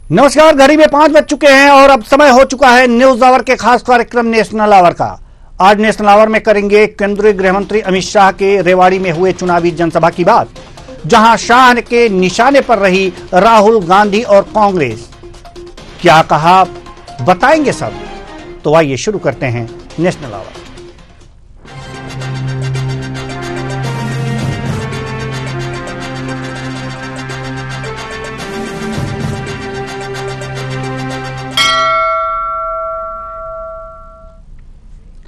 नमस्कार। घड़ी में 5 बज चुके हैं और अब समय हो चुका है न्यूज आवर के खास कार्यक्रम नेशनल आवर का। आज नेशनल आवर में करेंगे केंद्रीय गृह मंत्री अमित शाह के रेवाड़ी में हुए चुनावी जनसभा की बात, जहां शाह के निशाने पर रही राहुल गांधी और कांग्रेस। क्या कहा बताएंगे सब, तो आइए शुरू करते हैं नेशनल आवर।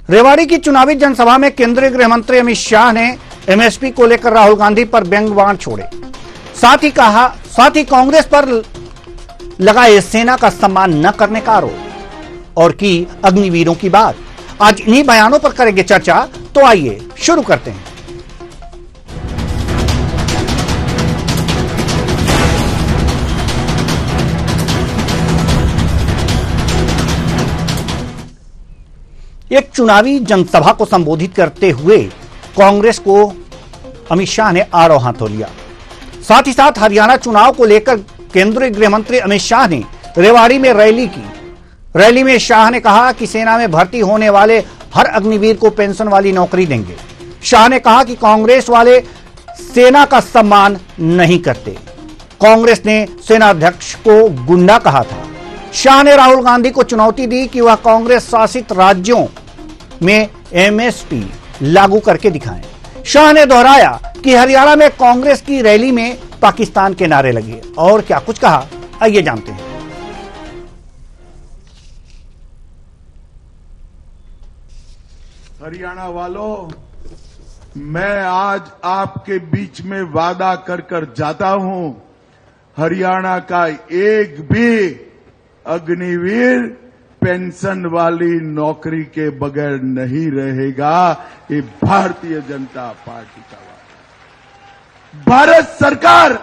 रेवाड़ी की चुनावी जनसभा में केंद्रीय गृह मंत्री अमित शाह ने एमएसपी को लेकर राहुल गांधी पर व्यंग्यबाण छोड़े। साथ ही कांग्रेस पर लगाए सेना का सम्मान न करने का आरोप और की अग्निवीरों की बात। आज इन्हीं बयानों पर करेंगे चर्चा, तो आइए शुरू करते हैं। एक चुनावी जनसभा को संबोधित करते हुए कांग्रेस को अमित शाह ने आड़ों हाथों लिया। साथ ही साथ हरियाणा चुनाव को लेकर केंद्रीय गृह मंत्री अमित शाह ने रेवाड़ी में रैली की। रैली में शाह ने कहा कि सेना में भर्ती होने वाले हर अग्निवीर को पेंशन वाली नौकरी देंगे। शाह ने कहा कि कांग्रेस वाले सेना का सम्मान नहीं करते। कांग्रेस ने सेना अध्यक्ष को गुंडा कहा था। शाह ने राहुल गांधी को चुनौती दी कि वह कांग्रेस शासित राज्यों में एमएसपी लागू करके दिखाएं। शाह ने दोहराया कि हरियाणा में कांग्रेस की रैली में पाकिस्तान के नारे लगे। और क्या कुछ कहा, आइए जानते हैं। हरियाणा वालों, मैं आज आपके बीच में वादा कर जाता हूं, हरियाणा का एक भी अग्निवीर पेंशन वाली नौकरी के बगैर नहीं रहेगा। ये भारतीय जनता पार्टी का वादा। भारत सरकार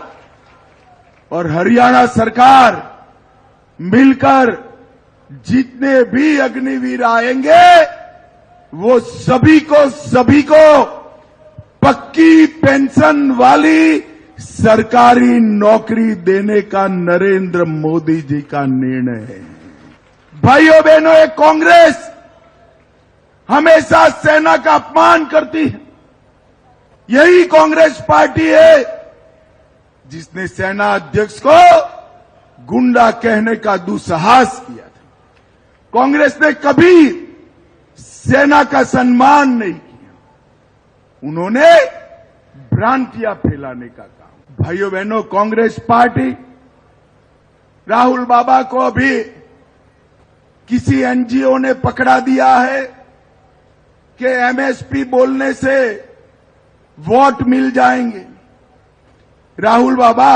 और हरियाणा सरकार मिलकर जितने भी अग्निवीर आएंगे वो सभी को पक्की पेंशन वाली सरकारी नौकरी देने का नरेंद्र मोदी जी का निर्णय है। भाइयों बहनों, ये कांग्रेस हमेशा सेना का अपमान करती है। यही कांग्रेस पार्टी है जिसने सेना अध्यक्ष को गुंडा कहने का दुस्साहस किया था। कांग्रेस ने कभी सेना का सम्मान नहीं किया, उन्होंने भ्रांतियां फैलाने का काम। भाइयों बहनों, कांग्रेस पार्टी राहुल बाबा को अभी किसी एनजीओ ने पकड़ा दिया है कि एमएसपी बोलने से वोट मिल जाएंगे। राहुल बाबा,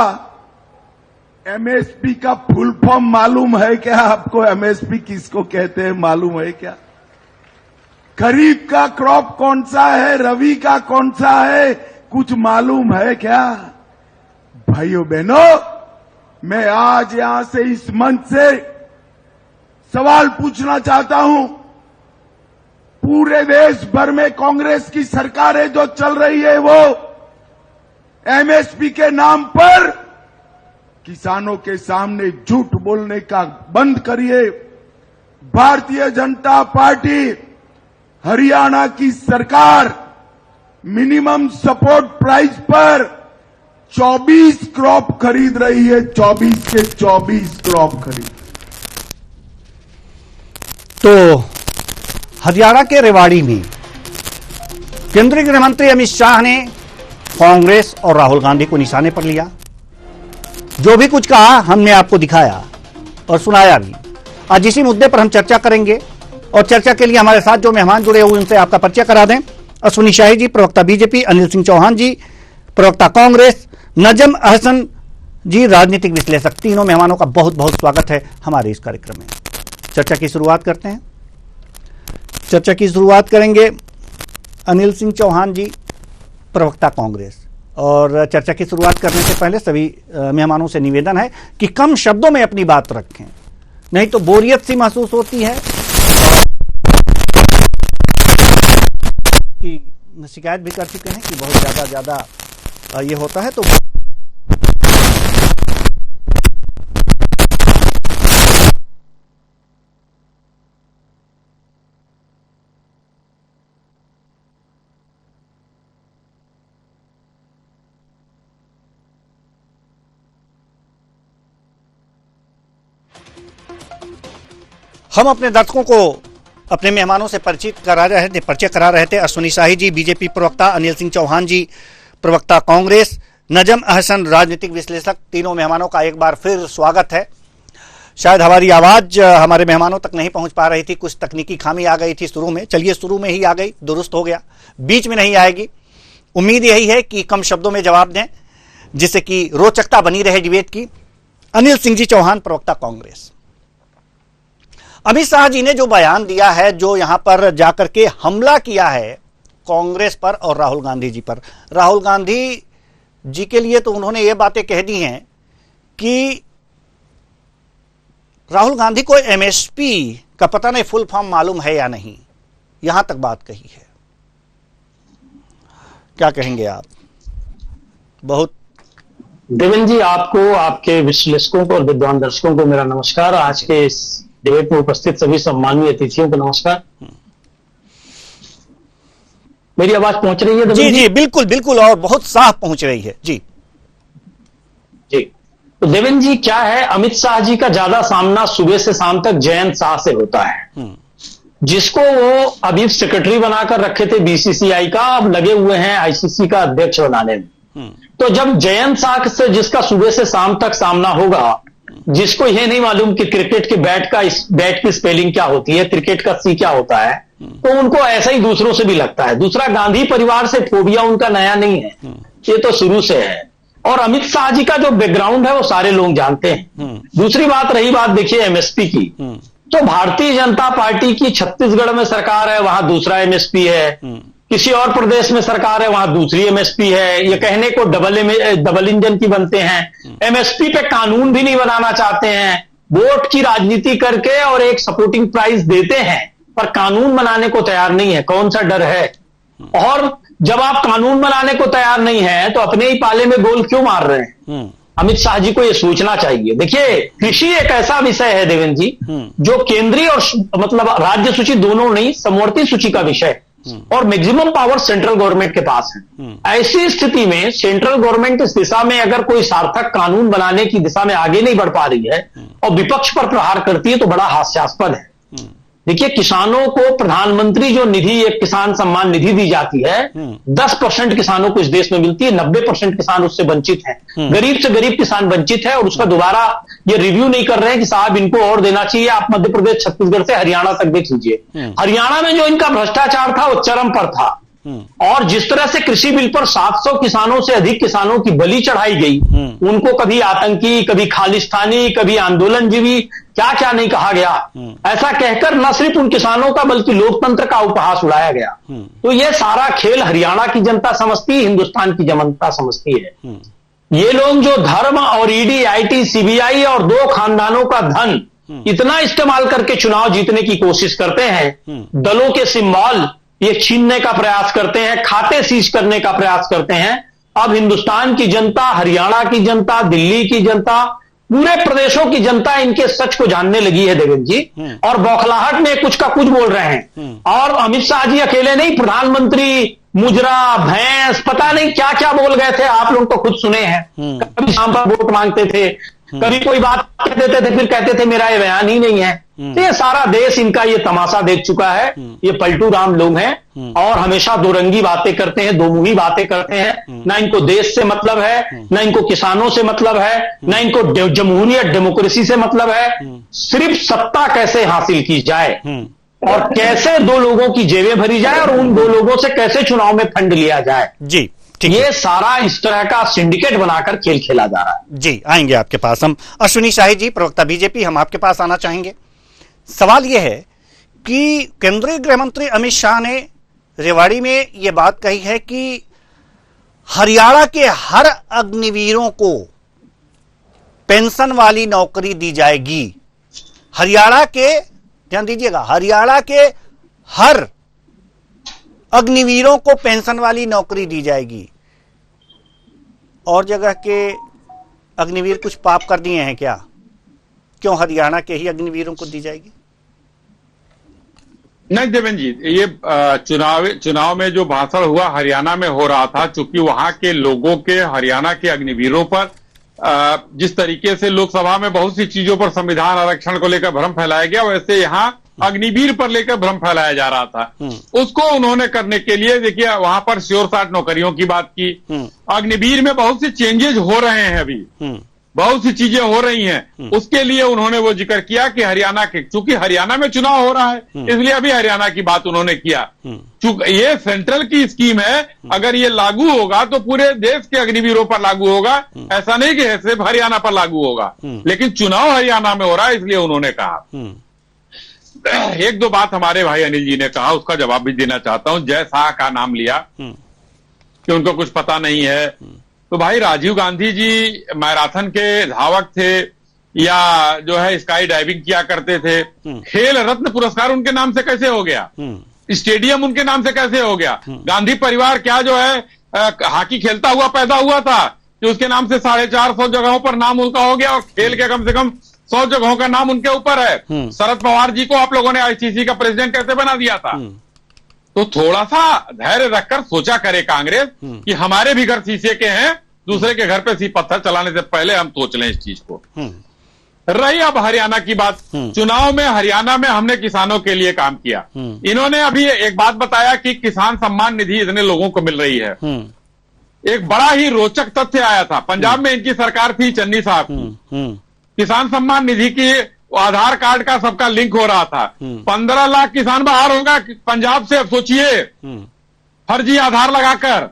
एमएसपी का फुल फॉर्म मालूम है क्या आपको? एमएसपी किसको कहते हैं मालूम है क्या? खरीफ का क्रॉप कौन सा है, रबी का कौन सा है, कुछ मालूम है क्या? भाइयों बहनों, मैं आज यहां से इस मंच से सवाल पूछना चाहता हूं। पूरे देश भर में कांग्रेस की सरकारें जो चल रही है वो एमएसपी के नाम पर किसानों के सामने झूठ बोलने का बंद करिए। भारतीय जनता पार्टी हरियाणा की सरकार मिनिमम सपोर्ट प्राइस पर 24 क्रॉप खरीद रही है। 24 के 24 क्रॉप खरीद। तो हरियाणा के रेवाड़ी में केंद्रीय गृह मंत्री अमित शाह ने कांग्रेस और राहुल गांधी को निशाने पर लिया। जो भी कुछ कहा हमने आपको दिखाया और सुनाया भी। आज इसी मुद्दे पर हम चर्चा करेंगे और चर्चा के लिए हमारे साथ जो मेहमान जुड़े हुए उनसे आपका परिचय करा दें। अश्विनी शाही जी, प्रवक्ता बीजेपी, अनिल सिंह चौहान जी, प्रवक्ता कांग्रेस, नजम अहसन जी, राजनीतिक विश्लेषक। तीनों मेहमानों का बहुत बहुत स्वागत है हमारे इस कार्यक्रम में। चर्चा की शुरुआत करते हैं। चर्चा की शुरुआत करेंगे अनिल सिंह चौहान जी, प्रवक्ता कांग्रेस। और चर्चा की शुरुआत करने से पहले सभी मेहमानों से निवेदन है कि कम शब्दों में अपनी बात रखें, नहीं तो बोरियत सी महसूस होती है। कि शिकायत भी कर चुके हैं कि बहुत ज्यादा ये होता है। तो हम अपने दर्शकों को अपने मेहमानों से परिचय करा रहे थे। अश्विनी शाही जी बीजेपी प्रवक्ता, अनिल सिंह चौहान जी प्रवक्ता कांग्रेस, नजम अहसन राजनीतिक विश्लेषक, तीनों मेहमानों का एक बार फिर स्वागत है। शायद हमारी आवाज हमारे मेहमानों तक नहीं पहुंच पा रही थी, कुछ तकनीकी खामी आ गई थी शुरू में। चलिए शुरू में ही आ गई, दुरुस्त हो गया, बीच में नहीं आएगी। उम्मीद यही है कि कम शब्दों में जवाब दें जिससे कि रोचकता बनी रहे डिबेट की। अनिल सिंह जी चौहान प्रवक्ता कांग्रेस, अमित शाह जी ने जो बयान दिया है, जो यहां पर जाकर के हमला किया है कांग्रेस पर और राहुल गांधी जी पर, राहुल गांधी जी के लिए तो उन्होंने ये बातें कह दी हैं कि राहुल गांधी को एमएसपी का पता नहीं फुल फॉर्म मालूम है या नहीं, यहां तक बात कही है। क्या कहेंगे आप? बहुत देवेंद्र जी, आपको, आपके विश्लेषकों को और विद्वान दर्शकों को मेरा नमस्कार। आज के इस डिबेट में उपस्थित सभी सम्माननीय अतिथियों को नमस्कार। मेरी आवाज पहुंच रही है? जी जी बिल्कुल बिल्कुल, और बहुत साफ पहुंच रही है जी जी। तो देवेंद्र जी, क्या है, अमित शाह जी का ज्यादा सामना सुबह से शाम तक जयंत शाह से होता है, जिसको वो अभी सेक्रेटरी बनाकर रखे थे बीसीसीआई का, अब लगे हुए हैं आईसीसी का अध्यक्ष बनाने में। तो जब जयंत शाह से जिसका सुबह से शाम तक सामना होगा, जिसको यह नहीं मालूम कि क्रिकेट के बैट की स्पेलिंग क्या होती है, क्रिकेट का सी क्या होता है, तो उनको ऐसा ही दूसरों से भी लगता है। दूसरा, गांधी परिवार से फोबिया उनका नया नहीं है, ये तो शुरू से है। और अमित शाह जी का जो बैकग्राउंड है वो सारे लोग जानते हैं। दूसरी बात, रही बात देखिए एमएसपी की, तो भारतीय जनता पार्टी की छत्तीसगढ़ में सरकार है, वहां दूसरा एमएसपी है, किसी और प्रदेश में सरकार है, वहां दूसरी एमएसपी है। ये कहने को डबल इंजन की बनते हैं, एमएसपी पे कानून भी नहीं बनाना चाहते हैं, वोट की राजनीति करके और एक सपोर्टिंग प्राइस देते हैं, पर कानून बनाने को तैयार नहीं है। कौन सा डर है? और जब आप कानून बनाने को तैयार नहीं है तो अपने ही पाले में गोल क्यों मार रहे हैं? अमित शाह जी को यह सोचना चाहिए। देखिए, कृषि एक ऐसा विषय है देवेंद्र जी, जो केंद्रीय और मतलब राज्य सूची दोनों नहीं, समवर्ती सूची का विषय, और मैक्सिमम पावर सेंट्रल गवर्नमेंट के पास है। ऐसी स्थिति में सेंट्रल गवर्नमेंट इस दिशा में अगर कोई सार्थक कानून बनाने की दिशा में आगे नहीं बढ़ पा रही है और विपक्ष पर प्रहार करती है, तो बड़ा हास्यास्पद है। देखिए, किसानों को प्रधानमंत्री जो निधि, एक किसान सम्मान निधि दी जाती है, 10% किसानों को इस देश में मिलती है, 90% किसान उससे वंचित हैं। गरीब से गरीब किसान वंचित है, और उसका दोबारा ये रिव्यू नहीं कर रहे हैं कि साहब इनको और देना चाहिए। आप मध्य प्रदेश, छत्तीसगढ़ से हरियाणा तक देख लीजिए, हरियाणा में जो इनका भ्रष्टाचार था वो चरम पर था। और जिस तरह से कृषि बिल पर 700 किसानों से अधिक किसानों की बलि चढ़ाई गई, उनको कभी आतंकी, कभी खालिस्तानी, कभी आंदोलनजीवी, क्या क्या नहीं कहा गया। ऐसा कहकर न सिर्फ उन किसानों का बल्कि लोकतंत्र का उपहास उड़ाया गया। तो यह सारा खेल हरियाणा की जनता समझती, हिंदुस्तान की जनता समझती है। ये लोग जो धर्म और ईडी, आईटी, सीबीआई और 2 खानदानों का धन इतना इस्तेमाल करके चुनाव जीतने की कोशिश करते हैं, दलों के सिंबल ये छीनने का प्रयास करते हैं, खाते सीज करने का प्रयास करते हैं। अब हिंदुस्तान की जनता, हरियाणा की जनता, दिल्ली की जनता, पूरे प्रदेशों की जनता इनके सच को जानने लगी है देवेंद्र जी, और बौखलाहट में कुछ का कुछ बोल रहे हैं। और अमित शाह जी अकेले नहीं, प्रधानमंत्री मुजरा, भैंस, पता नहीं क्या क्या बोल गए थे, आप लोग तो खुद सुने हैं। कभी शाम पर वोट मांगते थे, कभी कोई बात कह देते थे, फिर कहते थे मेरा ये बयान ही नहीं है। तो ये सारा देश इनका ये तमाशा देख चुका है। ये पलटू राम लोग हैं और हमेशा दो रंगी बातें करते हैं, दो मुही बातें करते हैं। ना इनको देश से मतलब है, ना इनको किसानों से मतलब है, ना इनको जमहूरियत, डेमोक्रेसी से मतलब है। सिर्फ सत्ता कैसे हासिल की जाए और कैसे 2 लोगों की जेबें भरी जाए और उन 2 लोगों से कैसे चुनाव में फंड लिया जाए जी। ये सारा इस तरह का सिंडिकेट बनाकर खेल खेला जा रहा है। जी, आएंगे आपके पास हम। अश्विनी शाही जी प्रवक्ता बीजेपी, हम आपके पास आना चाहेंगे। सवाल यह है कि केंद्रीय गृह मंत्री अमित शाह ने रेवाड़ी में यह बात कही है कि हरियाणा के हर अग्निवीरों को पेंशन वाली नौकरी दी जाएगी। हरियाणा के, ध्यान दीजिएगा, हरियाणा के हर अग्निवीरों को पेंशन वाली नौकरी दी जाएगी। और जगह के अग्निवीर कुछ पाप कर दिए हैं क्या? क्यों हरियाणा के ही अग्निवीरों को दी जाएगी? नहीं देवेंद्र जी, ये चुनाव में जो भाषण हुआ हरियाणा में हो रहा था, चूंकि वहां के लोगों के, हरियाणा के अग्निवीरों पर जिस तरीके से लोकसभा में बहुत सी चीजों पर संविधान आरक्षण को लेकर भ्रम फैलाया गया, वैसे यहाँ अग्निवीर पर लेकर भ्रम फैलाया जा रहा था। उसको उन्होंने करने के लिए देखिए वहां पर श्योर साठ नौकरियों की बात की। अग्निवीर में बहुत सी चेंजेज हो रहे हैं, अभी बहुत सी चीजें हो रही हैं, उसके लिए उन्होंने वो जिक्र किया कि हरियाणा के, चूंकि हरियाणा में चुनाव हो रहा है इसलिए अभी हरियाणा की बात उन्होंने किया। चूंकि ये सेंट्रल की स्कीम है, अगर ये लागू होगा तो पूरे देश के अग्निवीरों पर लागू होगा, ऐसा नहीं कि सिर्फ हरियाणा पर लागू होगा। लेकिन चुनाव हरियाणा में हो रहा है इसलिए उन्होंने कहा। एक दो बात हमारे भाई अनिल जी ने कहा, उसका जवाब भी देना चाहता हूं। जय शाह का नाम लिया कि उनको कुछ पता नहीं है, तो भाई राजीव गांधी जी मैराथन के धावक थे या जो है स्काई डाइविंग किया करते थे। खेल रत्न पुरस्कार उनके नाम से कैसे हो गया? स्टेडियम उनके नाम से कैसे हो गया? गांधी परिवार क्या जो है हॉकी खेलता हुआ पैदा हुआ था कि उसके नाम से 450 जगहों पर नाम उनका हो गया, और खेल के कम से कम 100 जगहों का नाम उनके ऊपर है। शरद पवार जी को आप लोगों ने आईसीसी का प्रेसिडेंट कैसे बना दिया था? तो थोड़ा सा धैर्य रखकर सोचा करे कांग्रेस कि हमारे भी घर शीशे के हैं, दूसरे के घर पे सी पत्थर चलाने से पहले हम सोच लें इस चीज को। रही अब हरियाणा की बात, चुनाव में हरियाणा में हमने किसानों के लिए काम किया। इन्होंने अभी एक बात बताया कि किसान सम्मान निधि इतने लोगों को मिल रही है। एक बड़ा ही रोचक तथ्य आया था, पंजाब में इनकी सरकार थी, चन्नी साहब, किसान सम्मान निधि की आधार कार्ड का सबका लिंक हो रहा था। 15 लाख किसान बाहर होगा पंजाब से, अब सोचिए, फर्जी आधार लगाकर।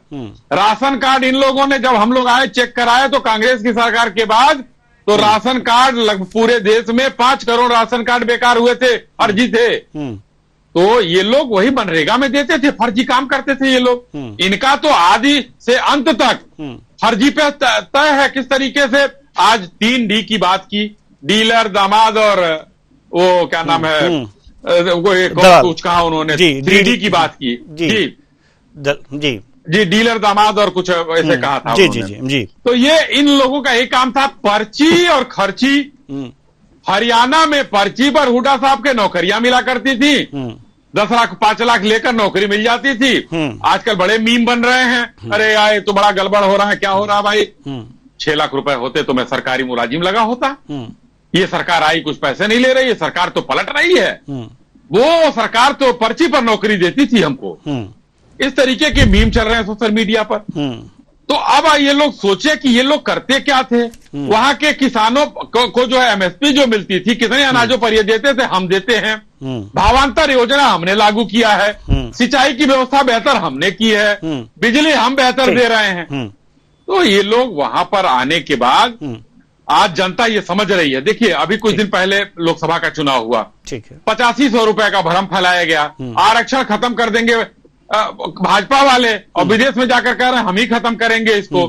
राशन कार्ड इन लोगों ने, जब हम लोग आए चेक कराए तो कांग्रेस की सरकार के बाद, तो राशन कार्ड पूरे देश में 5 करोड़ राशन कार्ड बेकार हुए थे, फर्जी थे। तो ये लोग वही मनरेगा में देते थे, फर्जी काम करते थे ये लोग। इनका तो आदि से अंत तक फर्जी पे तय है। किस तरीके से आज 3D की बात की, डीलर, दामाद और वो क्या नाम है, वो एक कुछ कहा उन्होंने, 3D की बात की जी, डीलर, दामाद और कुछ ऐसे कहा था जी। तो ये इन लोगों का एक काम था, पर्ची और खर्ची। हरियाणा में पर्ची पर हुड्डा साहब के नौकरियां मिला करती थी, 10 लाख 5 लाख लेकर नौकरी मिल जाती थी। आजकल बड़े मीम बन रहे हैं, अरे यार तो बड़ा गड़बड़ हो रहा है, क्या हो रहा है भाई? 6 लाख रुपए होते तो मैं सरकारी मुलाजिम लगा होता। ये सरकार आई, कुछ पैसे नहीं ले रही है, सरकार तो पलट रही है। वो सरकार तो पर्ची पर नौकरी देती थी हमको। इस तरीके के मीम चल रहे हैं सोशल मीडिया पर। तो अब ये लोग सोचे कि ये लोग करते क्या थे। वहां के किसानों को जो है एमएसपी जो मिलती थी, कितने अनाजों पर ये देते थे, हम देते हैं। भावांतर योजना हमने लागू किया है, सिंचाई की व्यवस्था बेहतर हमने की है, बिजली हम बेहतर दे रहे हैं। तो ये लोग वहां पर आने के बाद आज जनता ये समझ रही है। देखिए अभी कुछ दिन पहले लोकसभा का चुनाव हुआ, 8500 रुपए का भ्रम फैलाया गया, आरक्षण खत्म कर देंगे भाजपा वाले, और विदेश में जाकर कह रहे हैं हम ही खत्म करेंगे इसको,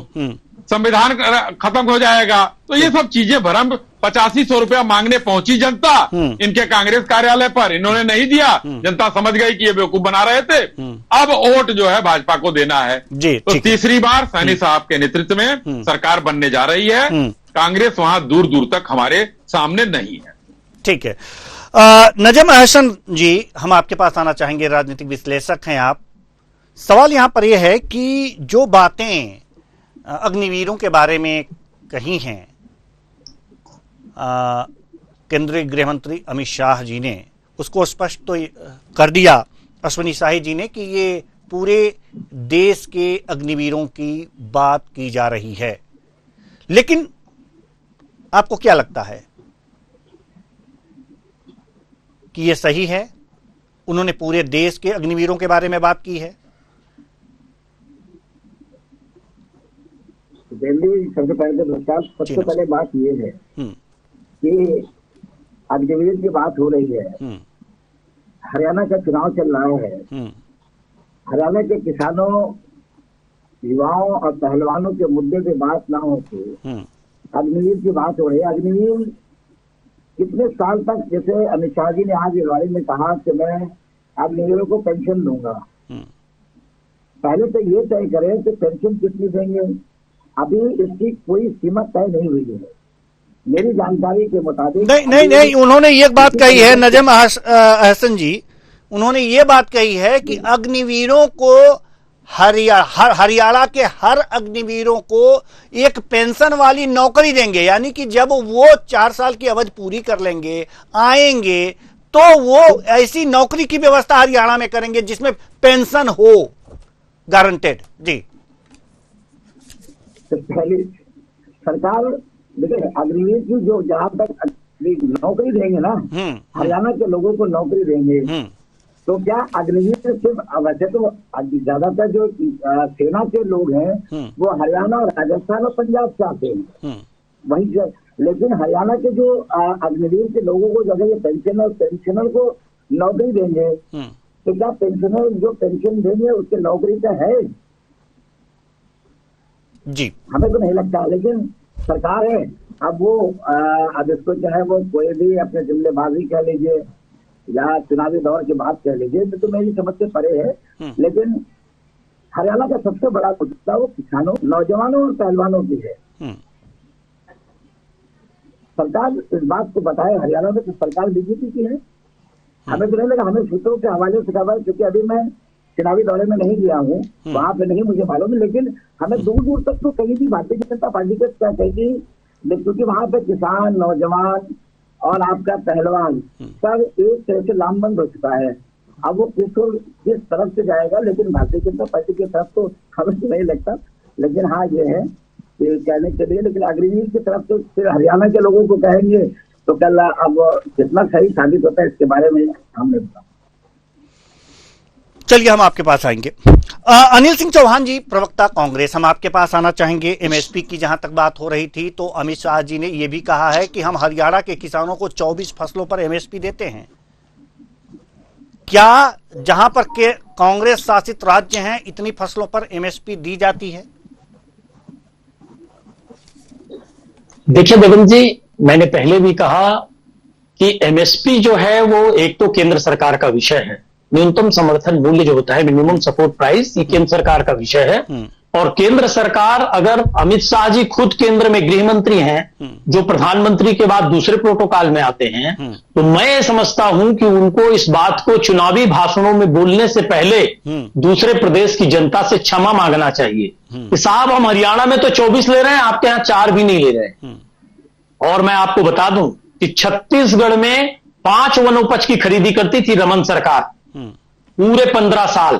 संविधान खत्म हो जाएगा। तो ये सब चीजें भ्रम, 8500 रुपया मांगने पहुंची जनता इनके कांग्रेस कार्यालय पर, इन्होंने नहीं दिया। जनता समझ गई कि ये बेवकूफ बना रहे थे। अब वोट जो है भाजपा को देना है। तो तीसरी बार सैनी साहब के नेतृत्व में सरकार बनने जा रही है। कांग्रेस वहां दूर दूर तक हमारे सामने नहीं है। ठीक है, नजम अहसन जी, हम आपके पास आना चाहेंगे, राजनीतिक विश्लेषक हैं आप। सवाल यहां पर यह है कि जो बातें अग्निवीरों के बारे में कही हैं केंद्रीय गृह मंत्री अमित शाह जी ने, उसको स्पष्ट तो कर दिया अश्विनी शाही जी ने कि ये पूरे देश के अग्निवीरों की बात की जा रही है। लेकिन आपको क्या लगता है कि ये सही है? उन्होंने पूरे देश के अग्निवीरों के बारे में बात की है? दिल्ली सबसे पहले सबसे पहले बात ये है कि अग्निवीर की बात हो रही है। हरियाणा का चुनाव चल रहा है। हरियाणा के किसानों, युवाओं और पहलवानों के मुद्दे पे बात ना होती, अग्निवीर की बात हो रही है। अग्निवीर कितने साल तक, जैसे अमित शाह जी ने आज रेवाड़ी में कहा कि मैं अग्निवीरों को पेंशन दूंगा, पहले तो ये तय करें कि पेंशन कितनी देंगे। अभी इसकी कोई सीमा तय नहीं हुई है मेरी जानकारी के मुताबिक। नहीं, उन्होंने ये बात कही है नजम अहसन जी, उन्होंने ये बात कही है कि अग्निवीरों को हरियाणा के हर अग्निवीरों को एक पेंशन वाली नौकरी देंगे, यानी कि जब वो 4 साल की अवधि पूरी कर लेंगे आएंगे तो वो ऐसी नौकरी की व्यवस्था हरियाणा में करेंगे जिसमें पेंशन हो गारंटेड। जी तो पहले सरकार देखिए अग्निवीर की जो जहां तक नौकरी देंगे ना, हरियाणा के लोगों को नौकरी देंगे, तो क्या अग्निवीर सिर्फ, वैसे तो ज्यादातर जो सेना के लोग हैं वो हरियाणा और राजस्थान और पंजाब से आते हैं वहीं से, लेकिन हरियाणा के जो अग्निवीर के लोगों को अगर ये पेंशनर को नौकरी देंगे तो क्या पेंशनर जो पेंशन देंगे उसके नौकरी का है? जी हमें तो नहीं लगता, लेकिन सरकार है अब वो अब इसको चाहे वो कोई भी अपने जुमलेबाजी कह लीजिए या चुनावी दौर की बात कह लीजिए तो मेरी समझ से परे है, लेकिन हरियाणा का सबसे बड़ा मुद्दा वो किसानों, नौजवानों और पहलवानों की है। सरकार इस बात को बताए हरियाणा में तो सरकार बीजेपी की है। हमें तो नहीं लगा, हमें सूत्रों के हवाले से खबर, क्योंकि अभी मैं चुनावी दौरे में नहीं गया हूँ, वहां पे नहीं मुझे मालूम, लेकिन हमें दूर दूर तक तो कहीं भी भारतीय जनता पार्टी के क्या कहेगी, क्योंकि वहां पे किसान, नौजवान और आपका पहलवान सब एक तरह से लामबंद हो चुका है। अब वो किस तरफ से जाएगा, लेकिन भारतीय जनता पार्टी की तरफ तो हमें तो नहीं लगता, लेकिन हाँ ये है कि कहने के लिए, लेकिन अग्निवीर की तरफ तो फिर हरियाणा के लोगों को कहेंगे तो कल अब कितना सही साबित होता है इसके बारे में हमने बताया। चलिए हम आपके पास आएंगे। अनिल सिंह चौहान जी, प्रवक्ता कांग्रेस, हम आपके पास आना चाहेंगे। एमएसपी की जहां तक बात हो रही थी तो अमित शाह जी ने यह भी कहा है कि हम हरियाणा के किसानों को 24 फसलों पर एमएसपी देते हैं। क्या जहां पर के कांग्रेस शासित राज्य हैं इतनी फसलों पर एमएसपी दी जाती है? देखिए देवेंद्र जी, मैंने पहले भी कहा कि एमएसपी जो है वो एक तो केंद्र सरकार का विषय है, न्यूनतम समर्थन मूल्य जो होता है मिनिमम सपोर्ट प्राइस, ये केंद्र सरकार का विषय है। और केंद्र सरकार, अगर अमित शाह जी खुद केंद्र में गृह मंत्री हैं जो प्रधानमंत्री के बाद दूसरे प्रोटोकॉल में आते हैं, तो मैं समझता हूं कि उनको इस बात को चुनावी भाषणों में बोलने से पहले दूसरे प्रदेश की जनता से क्षमा मांगना चाहिए कि साहब हम हरियाणा में तो 24 ले रहे हैं, आपके यहां 4 भी नहीं ले रहे। और मैं आपको बता दूं कि छत्तीसगढ़ में 5 वनोपज की खरीदी करती थी रमन सरकार पूरे 15 साल।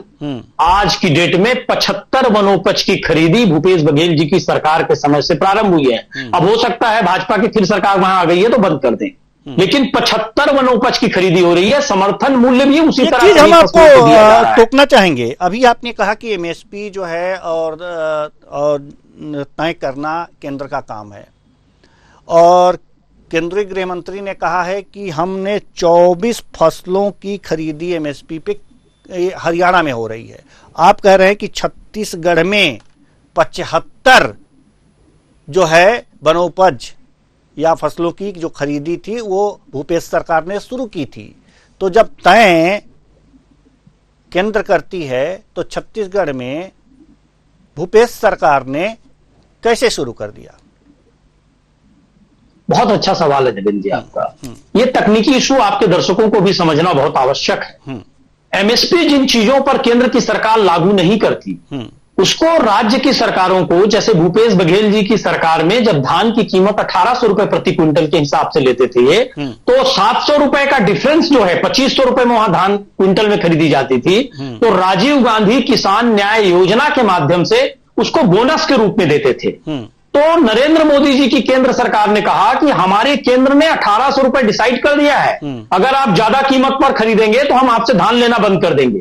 आज की डेट में 75 वनोपज की खरीदी भूपेश बघेल जी की सरकार के समय से प्रारंभ हुई है। अब हो सकता है भाजपा की फिर सरकार वहां आ गई है तो बंद कर दें, लेकिन 75 वनोपज की खरीदी हो रही है। समर्थन मूल्य भी उसी तरह चीज हम आपको टोकना चाहेंगे। अभी आपने कहा कि एमएसपी जो है और तय करना केंद्र का काम है, और केंद्रीय गृह मंत्री ने कहा है कि हमने 24 फसलों की खरीदी एमएसपी पे हरियाणा में हो रही है। आप कह रहे हैं कि छत्तीसगढ़ में 75 जो है वनोपज या फसलों की जो खरीदी थी वो भूपेश सरकार ने शुरू की थी। तो जब तय केंद्र करती है तो छत्तीसगढ़ में भूपेश सरकार ने कैसे शुरू कर दिया? बहुत अच्छा सवाल है देवेंद्र जी आपका। ये तकनीकी इशू आपके दर्शकों को भी समझना बहुत आवश्यक है। एमएसपी जिन चीजों पर केंद्र की सरकार लागू नहीं करती उसको राज्य की सरकारों को, जैसे भूपेश बघेल जी की सरकार में जब धान की कीमत 1800 रुपए प्रति क्विंटल के हिसाब से लेते थे तो 700 रुपए का डिफरेंस जो है 2500 रुपए में वहां धान क्विंटल में खरीदी जाती थी, तो राजीव गांधी किसान न्याय योजना के माध्यम से उसको बोनस के रूप में देते थे। तो नरेंद्र मोदी जी की केंद्र सरकार ने कहा कि हमारे केंद्र ने 1800 रुपए डिसाइड कर दिया है, अगर आप ज्यादा कीमत पर खरीदेंगे तो हम आपसे धान लेना बंद कर देंगे।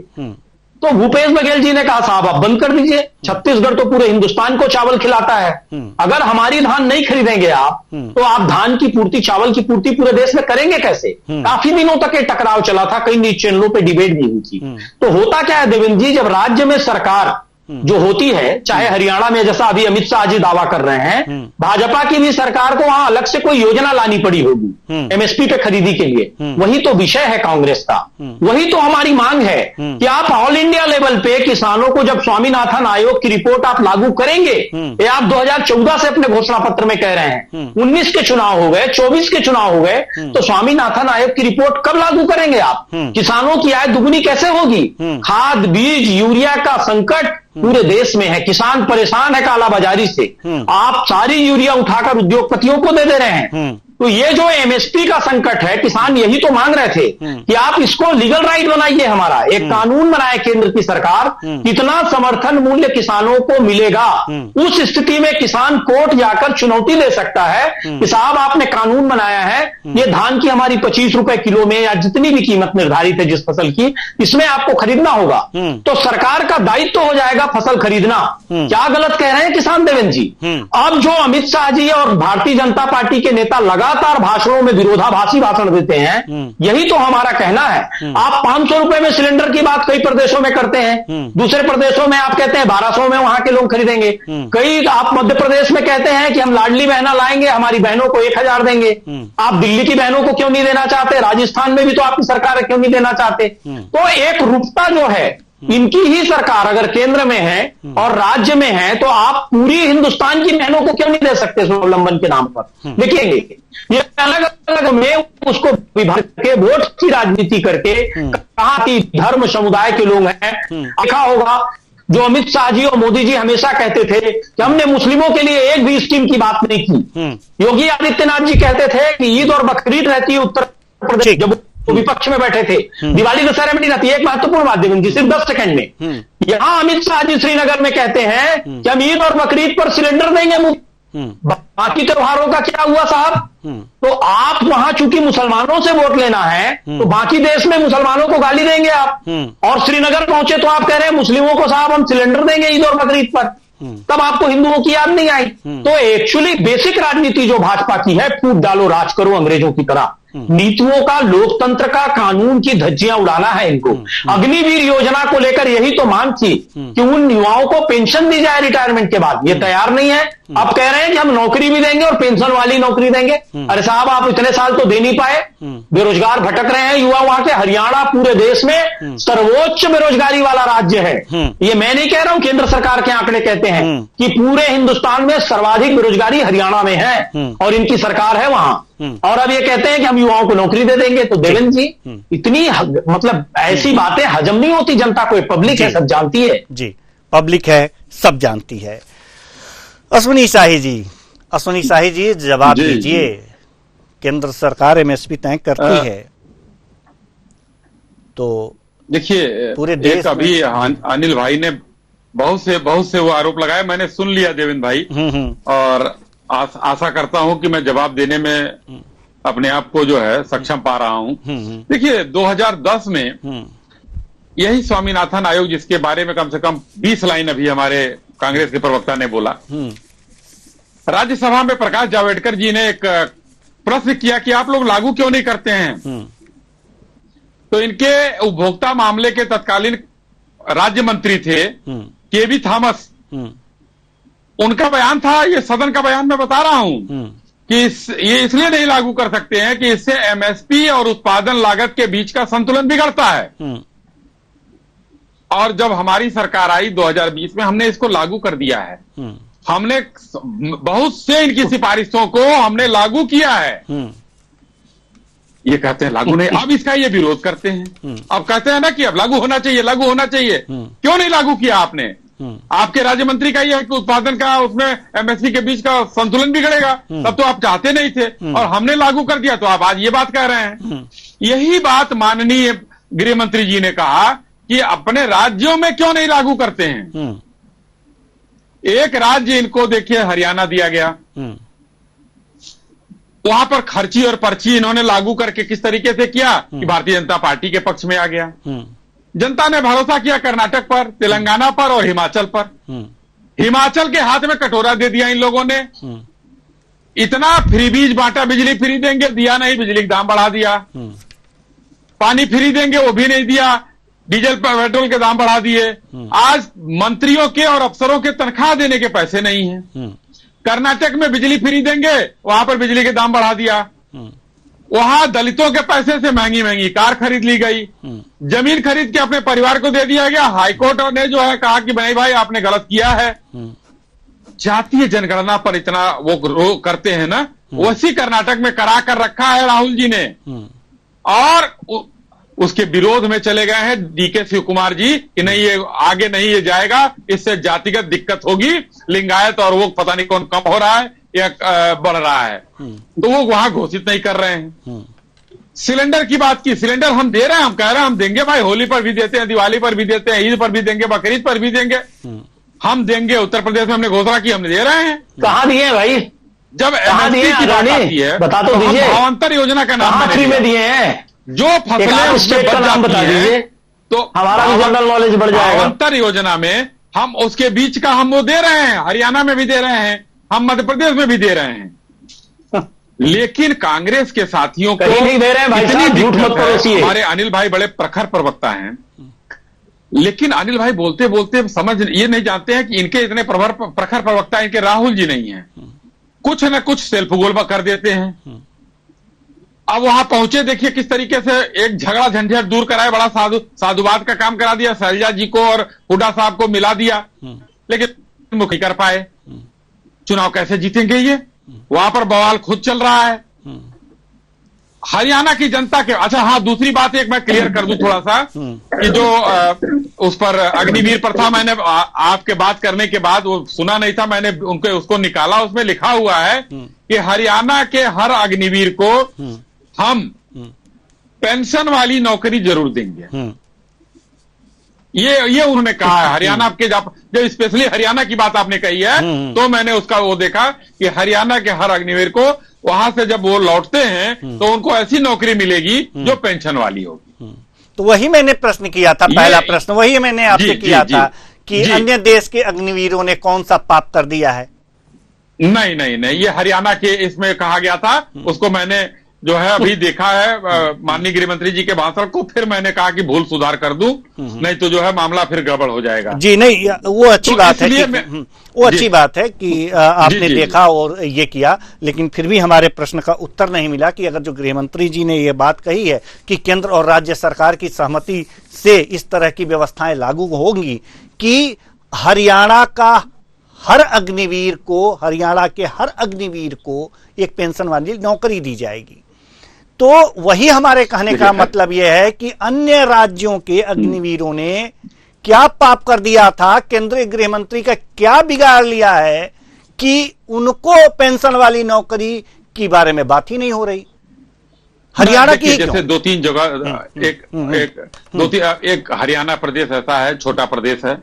तो भूपेश बघेल जी ने कहा साहब आप बंद कर दीजिए, छत्तीसगढ़ तो पूरे हिंदुस्तान को चावल खिलाता है, अगर हमारी धान नहीं खरीदेंगे आप तो आप धान की पूर्ति, चावल की पूर्ति पूरे देश में करेंगे कैसे? काफी दिनों तक ये टकराव चला था, कई न्यूज चैनलों पर डिबेट भी हुई थी। तो होता क्या है देवेंद्र जी, जब राज्य में सरकार जो होती है, चाहे हरियाणा में जैसा अभी अमित शाह जी दावा कर रहे हैं, भाजपा की भी सरकार को वहां अलग से कोई योजना लानी पड़ी होगी एमएसपी पे खरीदी के लिए। वही तो विषय है कांग्रेस का, वही तो हमारी मांग है कि आप ऑल इंडिया लेवल पे किसानों को जब स्वामीनाथन आयोग की रिपोर्ट आप लागू करेंगे, ये आप 2014 से अपने घोषणा पत्र में कह रहे हैं, 19 के चुनाव हो गए, 24 के चुनाव हो गए, तो स्वामीनाथन आयोग की रिपोर्ट कब लागू करेंगे आप? किसानों की आय दुगुनी कैसे होगी? खाद, बीज, यूरिया का संकट पूरे देश में है, किसान परेशान है कालाबाजारी से, आप सारी यूरिया उठाकर उद्योगपतियों को दे रहे हैं। तो ये जो एमएसपी का संकट है, किसान यही तो मांग रहे थे कि आप इसको लीगल राइट बनाइए, हमारा एक कानून बनाए केंद्र की सरकार, कितना समर्थन मूल्य किसानों को मिलेगा। उस स्थिति में किसान कोर्ट जाकर चुनौती दे सकता है कि साहब आपने कानून बनाया है, ये धान की हमारी 25 रुपए किलो में या जितनी भी कीमत निर्धारित है जिस फसल की, इसमें आपको खरीदना होगा। तो सरकार का दायित्व हो जाएगा फसल खरीदना। क्या गलत कह रहे हैं किसान देवेंद्र जी? अब जो अमित शाह जी और भारतीय जनता पार्टी के नेता लगातार भाषणों में विरोधाभासी भाषण देते हैं, यही तो हमारा कहना है। आप 500 रुपए में सिलेंडर की बात कई प्रदेशों में करते हैं, दूसरे प्रदेशों में आप कहते हैं 1200 में वहां के लोग खरीदेंगे। कई आप मध्य प्रदेश में कहते हैं कि हम लाडली बहना लाएंगे, हमारी बहनों को 1000 देंगे। आप दिल्ली की बहनों को क्यों नहीं देना चाहते? राजस्थान में भी तो आपकी सरकार क्यों नहीं देना चाहते? तो एक रूपता जो है, इनकी ही सरकार अगर केंद्र में है और राज्य में है, तो आप पूरी हिंदुस्तान की बहनों को क्यों नहीं दे सकते स्वावलंबन के नाम पर? देखेंगे ये अलग अलग में उसको विभाजित के वोट की राजनीति करके कहा कि धर्म समुदाय के लोग हैं। देखा होगा जो अमित शाह जी और मोदी जी हमेशा कहते थे कि हमने मुस्लिमों के लिए एक भी स्कीम की बात नहीं की। योगी आदित्यनाथ जी कहते थे कि ईद और बकरीद रहती है उत्तर प्रदेश, जब वो विपक्ष में बैठे थे, दिवाली दशहरा में नहीं रहती। एक महत्वपूर्ण बात देवेंद्र जी, सिर्फ 10 सेकंड में, यहां अमित शाह जी श्रीनगर में कहते हैं कि हम ईद और बकरीद पर सिलेंडर देंगे, बाकी त्योहारों का क्या हुआ साहब? तो आप वहां चूंकि मुसलमानों से वोट लेना है, तो बाकी देश में मुसलमानों को गाली देंगे आप। और श्रीनगर पहुंचे तो आप कह रहे हैं मुस्लिमों को साहब हम सिलेंडर देंगे ईद और बकरीद पर, तब आपको हिंदुओं की याद नहीं आई। तो एक्चुअली बेसिक राजनीति जो भाजपा की है, फूट डालो राज करो अंग्रेजों की तरह, नीतियों का, लोकतंत्र का, कानून की धज्जियां उड़ाना है इनको। अग्निवीर योजना को लेकर यही तो मांग थी कि उन युवाओं को पेंशन दी जाए रिटायरमेंट के बाद, ये तैयार नहीं है। अब कह रहे हैं कि हम नौकरी भी देंगे और पेंशन वाली नौकरी देंगे। अरे साहब आप इतने साल तो दे नहीं पाए, बेरोजगार भटक रहे हैं युवा वहां के। हरियाणा पूरे देश में सर्वोच्च बेरोजगारी वाला राज्य है। ये मैं नहीं कह रहा हूं, केंद्र सरकार के आंकड़े कहते हैं कि पूरे हिंदुस्तान में सर्वाधिक बेरोजगारी हरियाणा में है और इनकी सरकार है वहां। और अब ये कहते हैं कि हम युवाओं को नौकरी दे देंगे। तो देवेंद्र जी इतनी मतलब ऐसी बातें हजम नहीं होती जनता को। पब्लिक है, सब जानती है जी, पब्लिक है, सब जानती है। अश्विनी शाही जी जवाब दीजिए। केंद्र सरकार एमएसपी तय करती है तो देखिए पूरे देश अभी अनिल भाई ने बहुत से वो आरोप लगाए, मैंने सुन लिया देवेंद्र भाई, और आशा करता हूं कि मैं जवाब देने में अपने आप को जो है सक्षम पा रहा हूं। देखिए 2010 में यही स्वामीनाथन आयोग, जिसके बारे में कम से कम 20 लाइन अभी हमारे कांग्रेस के प्रवक्ता ने बोला, राज्यसभा में प्रकाश जावड़ेकर जी ने एक प्रश्न किया कि आप लोग लागू क्यों नहीं करते हैं। तो इनके उपभोक्ता मामले के तत्कालीन राज्य मंत्री थे केवी थॉमस, उनका बयान था, ये सदन का बयान मैं बता रहा हूं कि ये इसलिए नहीं लागू कर सकते हैं कि इससे एमएसपी और उत्पादन लागत के बीच का संतुलन बिगड़ता है। और जब हमारी सरकार आई 2020 में, हमने इसको लागू कर दिया है। हमने बहुत से इनकी सिफारिशों को हमने लागू किया है। ये कहते हैं लागू नहीं, अब इसका ये विरोध करते हैं। अब कहते हैं ना कि अब लागू होना चाहिए, लागू होना चाहिए। क्यों नहीं लागू किया आपने? आपके राज्य मंत्री का यह है कि उत्पादन का, उसमें एमएसपी के बीच का संतुलन बिगड़ेगा, तब तो आप चाहते नहीं थे और हमने लागू कर दिया, तो आप आज ये बात कह रहे हैं। यही बात माननीय गृह मंत्री जी ने कहा कि अपने राज्यों में क्यों नहीं लागू करते हैं। एक राज्य इनको देखिए हरियाणा दिया गया, वहां पर खर्ची और पर्ची इन्होंने लागू करके किस तरीके से किया कि भारतीय जनता पार्टी के पक्ष में आ गया। जनता ने भरोसा किया कर्नाटक पर, तेलंगाना पर और हिमाचल पर। हिमाचल के हाथ में कटोरा दे दिया इन लोगों ने। इतना फ्री बीज बांटा, बिजली फ्री देंगे, दिया नहीं, बिजली के दाम बढ़ा दिया। पानी फ्री देंगे, वो भी नहीं दिया, डीजल पेट्रोल के दाम बढ़ा दिए। आज मंत्रियों के और अफसरों के तनख्वाह देने के पैसे नहीं है। कर्नाटक में बिजली फ्री देंगे, वहां पर बिजली के दाम बढ़ा दिया। वहां दलितों के पैसे से महंगी महंगी कार खरीद ली गई, जमीन खरीद के अपने परिवार को दे दिया गया। हाईकोर्ट ने जो है कहा कि भाई आपने गलत किया है। जातीय जनगणना पर इतना वो करते हैं ना, वैसी कर्नाटक में करा कर रखा है राहुल जी ने। और उसके विरोध में चले गए हैं डीके शिव कुमार जी कि नहीं ये आगे नहीं ये जाएगा, इससे जातिगत दिक्कत होगी, लिंगायत और वो पता नहीं कौन कम हो रहा है या बढ़ रहा है, तो वो वहां घोषित नहीं कर रहे हैं। सिलेंडर की बात की, सिलेंडर हम दे रहे हैं, हम कह रहे हैं हम देंगे भाई, होली पर भी देते हैं, दिवाली पर भी देते हैं, ईद पर भी देंगे, बकरीद पर भी देंगे, हम देंगे। उत्तर प्रदेश में हमने घोषणा की, हमने दे रहे हैं। कहां दिए भाई? जब एमएसपी की बात आती है बता तो हम दीजिए, भावांतर योजना का नाम फ्री में दिए हैं? जो फसलें उसमें स्टेट का नाम बता दीजिए, तो हमारा भी जनरल नॉलेज बढ़ जाएगा। भावांतर योजना में हम उसके बीच का हम वो दे रहे हैं, हरियाणा में भी दे रहे हैं, हम मध्य प्रदेश में भी दे रहे हैं। लेकिन कांग्रेस के साथियों को नहीं दे रहे हैं भाई साहब, झूठ मत परोसिए। हमारे अनिल भाई बड़े प्रखर प्रवक्ता हैं, लेकिन अनिल भाई बोलते बोलते समझ ये नहीं जानते हैं कि इनके इतने प्रखर प्रवक्ता इनके राहुल जी नहीं है, कुछ न कुछ सेल्फ गोल कर देते हैं। अब वहां पहुंचे, देखिए किस तरीके से एक झगड़ा झंझट दूर कराए, बड़ा साधुवाद का काम करा दिया, शैलजा जी को और हुड्डा साहब को मिला दिया, लेकिन मुख नहीं कर पाए। चुनाव कैसे जीतेंगे ये? वहां पर बवाल खुद चल रहा है हरियाणा की जनता के। अच्छा हाँ, दूसरी बात एक मैं क्लियर कर दूं थोड़ा सा, कि जो उस पर अग्निवीर पर था, मैंने आपके बात करने के बाद वो सुना नहीं था, मैंने उसको निकाला, उसमें लिखा हुआ है कि हरियाणा के हर अग्निवीर को हम पेंशन वाली नौकरी जरूर देंगे। ये उन्होंने कहा है। हरियाणा के जब स्पेशली हरियाणा की बात आपने कही है, तो मैंने उसका वो देखा कि हरियाणा के हर अग्निवीर को वहां से जब वो लौटते हैं तो उनको ऐसी नौकरी मिलेगी जो पेंशन वाली होगी। तो वही मैंने प्रश्न किया था, पहला प्रश्न वही मैंने आपसे किया था कि अन्य देश के अग्निवीरों ने कौन सा पाप कर दिया है। नहीं नहीं नहीं, ये हरियाणा के इसमें कहा गया था, उसको मैंने जो है अभी देखा है माननीय गृह मंत्री जी के भाषण को, फिर मैंने कहा कि भूल सुधार कर दूं, नहीं तो जो है मामला फिर गड़बड़ हो जाएगा। जी नहीं, वो अच्छी बात है कि वो अच्छी बात है कि आपने देखा और ये किया, लेकिन फिर भी हमारे प्रश्न का उत्तर नहीं मिला कि अगर जो गृह मंत्री जी ने ये बात कही है कि केंद्र और राज्य सरकार की सहमति से इस तरह की व्यवस्थाएं लागू होंगी कि हरियाणा का हर अग्निवीर को, हरियाणा के हर अग्निवीर को एक पेंशन वाली नौकरी दी जाएगी, तो वही हमारे कहने का मतलब यह है कि अन्य राज्यों के अग्निवीरों ने क्या पाप कर दिया था, केंद्रीय गृह मंत्री का क्या बिगाड़ लिया है कि उनको पेंशन वाली नौकरी के बारे में बात ही नहीं हो रही। हरियाणा की जैसे दो तीन जगह एक हरियाणा प्रदेश ऐसा है, छोटा प्रदेश है,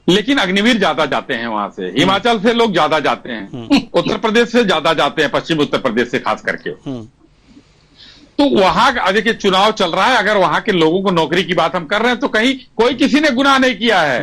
लेकिन अग्निवीर ज्यादा जाते हैं वहां से। हिमाचल से लोग ज्यादा जाते हैं, उत्तर प्रदेश से ज्यादा जाते हैं, पश्चिम उत्तर प्रदेश से खास करके। तो वहां देखिए चुनाव चल रहा है, अगर वहां के लोगों को नौकरी की बात हम कर रहे हैं तो कहीं कोई किसी ने गुनाह नहीं किया है।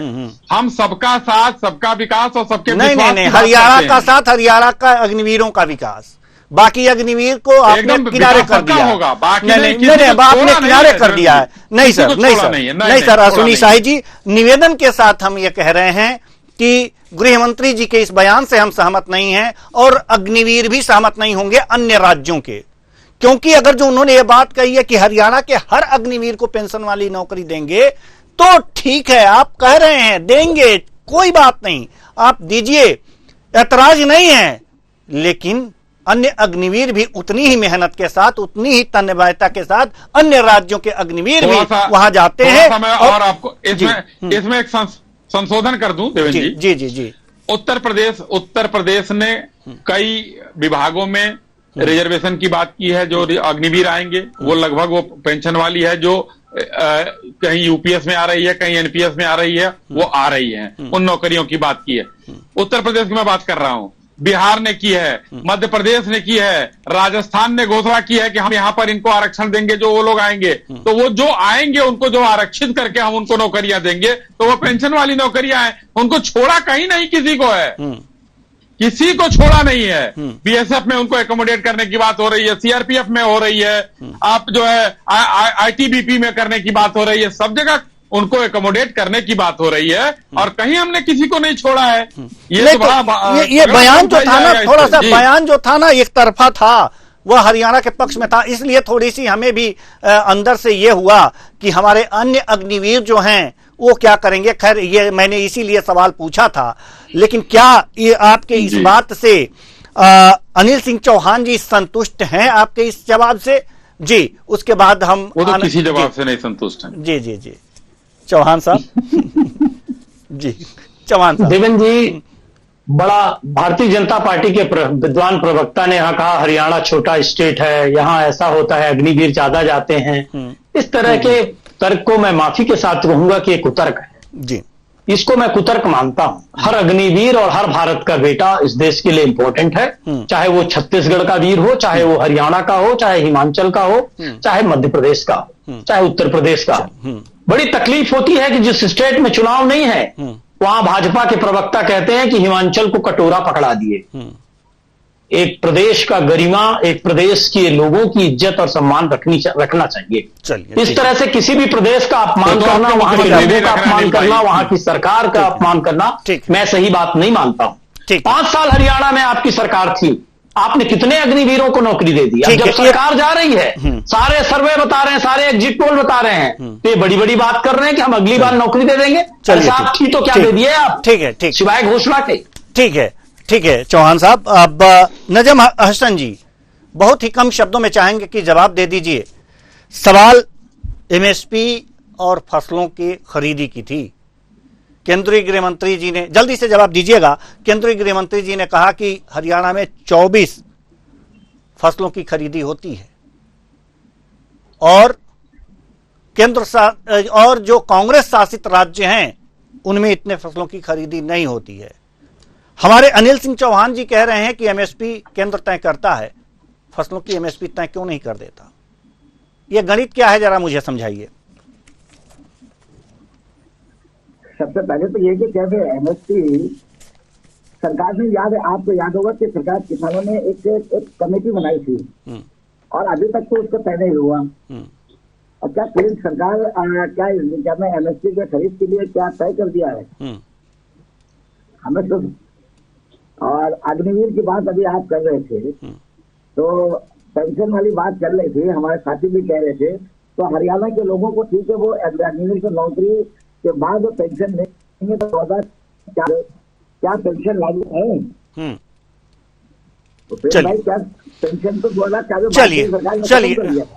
हम सबका साथ, सबका विकास और सबके नहीं, हरियाणा का साथ, हरियाणा का अग्निवीरों का विकास, बाकी अग्निवीर को आपने किनारे कर दिया होगा। नहीं, आपने किनारे कर दिया है। नहीं सर, नहीं सर, अश्विनी शाही जी, निवेदन के साथ हम ये कह रहे हैं कि गृह मंत्री जी के इस बयान से हम सहमत नहीं हैं और अग्निवीर भी सहमत नहीं होंगे अन्य राज्यों के, क्योंकि अगर जो उन्होंने ये बात कही है कि हरियाणा के हर अग्निवीर को पेंशन वाली नौकरी देंगे, तो ठीक है, आप कह रहे हैं देंगे, कोई बात नहीं, आप दीजिए, ऐतराज नहीं है, लेकिन अन्य अग्निवीर भी उतनी ही मेहनत के साथ, उतनी ही तन्मयता के साथ अन्य राज्यों के अग्निवीर भी वहां जाते हैं। और आपको इसमें एक संशोधन कर दूं देवेंद्र जी। जी जी जी, उत्तर प्रदेश ने कई विभागों में रिजर्वेशन की बात की है, जो अग्निवीर आएंगे वो लगभग वो पेंशन वाली है, जो कहीं यूपीएस में आ रही है, कहीं एनपीएस में आ रही है, वो आ रही है, उन नौकरियों की बात की है। उत्तर प्रदेश की मैं बात कर रहा हूं, बिहार ने की है, मध्य प्रदेश ने की है, राजस्थान ने घोषणा की है कि हम यहां पर इनको आरक्षण देंगे, जो वो लोग आएंगे, तो वो जो आएंगे उनको जो आरक्षित करके हम उनको नौकरियां देंगे, तो वो पेंशन वाली नौकरियां हैं। उनको छोड़ा कहीं नहीं किसी को है, किसी को छोड़ा नहीं है। बीएसएफ में उनको एकोमोडेट करने की बात हो रही है, सीआरपीएफ में हो रही है, आप जो है आईटीबीपी में करने की बात हो रही है, सब जगह उनको एकोमोडेट करने की बात हो रही है, और कहीं हमने किसी को नहीं छोड़ा है। ये बयान जो था ना, थोड़ा सा बयान जो था ना एक तरफा था, वह हरियाणा के पक्ष में था, इसलिए थोड़ी सी हमें भी अंदर से ये हुआ कि हमारे अन्य अग्निवीर जो हैं वो क्या करेंगे। खैर, ये मैंने इसीलिए सवाल पूछा था, लेकिन क्या ये आपके इस बात से अनिल सिंह चौहान जी संतुष्ट हैं आपके इस जवाब से? जी, उसके बाद हम वो तो किसी जवाब से नहीं संतुष्ट हैं। जी जी जी, चौहान साहब। जी चौहान साहब। देवेंद्र जी, बड़ा भारतीय जनता पार्टी के विद्वान प्रवक्ता ने यहाँ कहा हरियाणा छोटा स्टेट है, यहाँ ऐसा होता है, अग्निवीर ज्यादा जाते हैं। इस तरह के तर्क को मैं माफी के साथ कहूंगा कि एक कुतर्क है जी, इसको मैं कुतर्क मानता हूं। हर अग्निवीर और हर भारत का बेटा इस देश के लिए इंपॉर्टेंट है, चाहे वो छत्तीसगढ़ का वीर हो, चाहे वो हरियाणा का हो, चाहे हिमाचल का हो, चाहे मध्य प्रदेश का हो, चाहे उत्तर प्रदेश का हो। बड़ी तकलीफ होती है कि जिस स्टेट में चुनाव नहीं है वहां भाजपा के प्रवक्ता कहते हैं कि हिमाचल को कटोरा पकड़ा दिए। एक प्रदेश का गरिमा, एक प्रदेश के लोगों की इज्जत और सम्मान रखना चाहिए। चलिए, इस तरह से किसी भी प्रदेश का अपमान तो करना, वहां के लोगों का अपमान करना, वहां की सरकार का अपमान करना, मैं सही बात नहीं मानता हूं। 5 साल हरियाणा में आपकी सरकार थी, आपने कितने अग्निवीरों को नौकरी दे दी? अब जब सरकार जा रही है, सारे सर्वे बता रहे हैं, सारे एग्जिट पोल बता रहे हैं, तो ये बड़ी बड़ी बात कर रहे हैं कि हम अगली बार नौकरी दे देंगे। साहब थी तो क्या दे दिए आप? ठीक है, ठीक, सिवाय घोषणा के। ठीक है, ठीक है चौहान साहब। अब नजम हसन जी, बहुत ही कम शब्दों में चाहेंगे कि जवाब दे दीजिए। सवाल एमएसपी और फसलों की खरीदी की थी। केंद्रीय गृह मंत्री जी ने, जल्दी से जवाब दीजिएगा, केंद्रीय गृह मंत्री जी ने कहा कि हरियाणा में 24 फसलों की खरीदी होती है और और जो कांग्रेस शासित राज्य हैं उनमें इतने फसलों की खरीदी नहीं होती है। हमारे अनिल सिंह चौहान जी कह रहे हैं कि एमएसपी केंद्र तय करता है, फसलों की एमएसपी तय क्यों नहीं कर देता? यह गणित क्या है, जरा मुझे समझाइए। सबसे पहले तो ये कि कैसे एमएसपी सरकार ने, आपको याद होगा कि सरकार किसानों ने एक कमेटी बनाई थी और अभी तक तो उसका तय नहीं हुआ। और क्या केंद्र सरकार क्या मैं एमएसपी के खरीद के लिए क्या तय कर दिया है? हमें तो, और अग्निवीर की बात अभी आप कर रहे थे तो पेंशन वाली बात कर रहे थे, हमारे साथी भी कह रहे थे, तो हरियाणा के लोगों को ठीक है, वो अग्निवीर को नौकरी के बाद पेंशन देंगे तो क्या पेंशन लागू है? तो फिर भाई क्या पेंशन तो 2024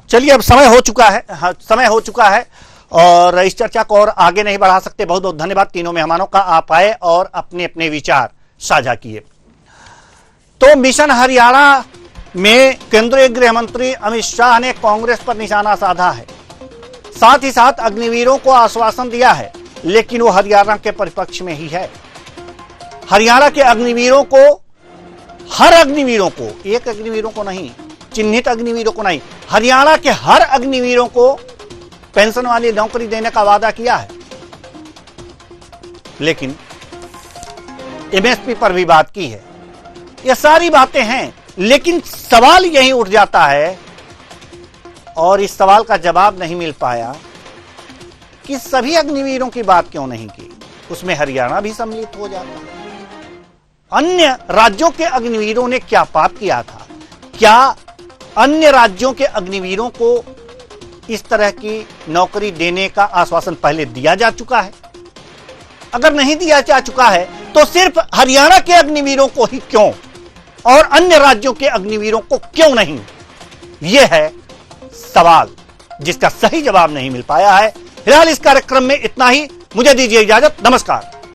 चलिए अब समय हो चुका है। हाँ, समय हो चुका है और इस चर्चा को और आगे नहीं बढ़ा सकते। बहुत बहुत धन्यवाद तीनों मेहमानों का, आप आए और अपने अपने विचार साझा किए। तो मिशन हरियाणा में केंद्रीय गृह मंत्री अमित शाह ने कांग्रेस पर निशाना साधा है, साथ ही साथ अग्निवीरों को आश्वासन दिया है, लेकिन वो हरियाणा के परिपक्ष में ही है। हरियाणा के अग्निवीरों को, हर अग्निवीरों को, एक अग्निवीरों को नहीं, चिन्हित अग्निवीरों को नहीं, हरियाणा के हर अग्निवीरों को पेंशन वाली नौकरी देने का वादा किया है, लेकिन एमएसपी पर भी बात की है। ये सारी बातें हैं, लेकिन सवाल यही उठ जाता है और इस सवाल का जवाब नहीं मिल पाया कि सभी अग्निवीरों की बात क्यों नहीं की? उसमें हरियाणा भी सम्मिलित हो जाता है। अन्य राज्यों के अग्निवीरों ने क्या पाप किया था? क्या अन्य राज्यों के अग्निवीरों को इस तरह की नौकरी देने का आश्वासन पहले दिया जा चुका है? अगर नहीं दिया जा चुका है तो सिर्फ हरियाणा के अग्निवीरों को ही क्यों और अन्य राज्यों के अग्निवीरों को क्यों नहीं? यह है सवाल जिसका सही जवाब नहीं मिल पाया है। फिलहाल इस कार्यक्रम में इतना ही। मुझे दीजिए इजाजत। नमस्कार।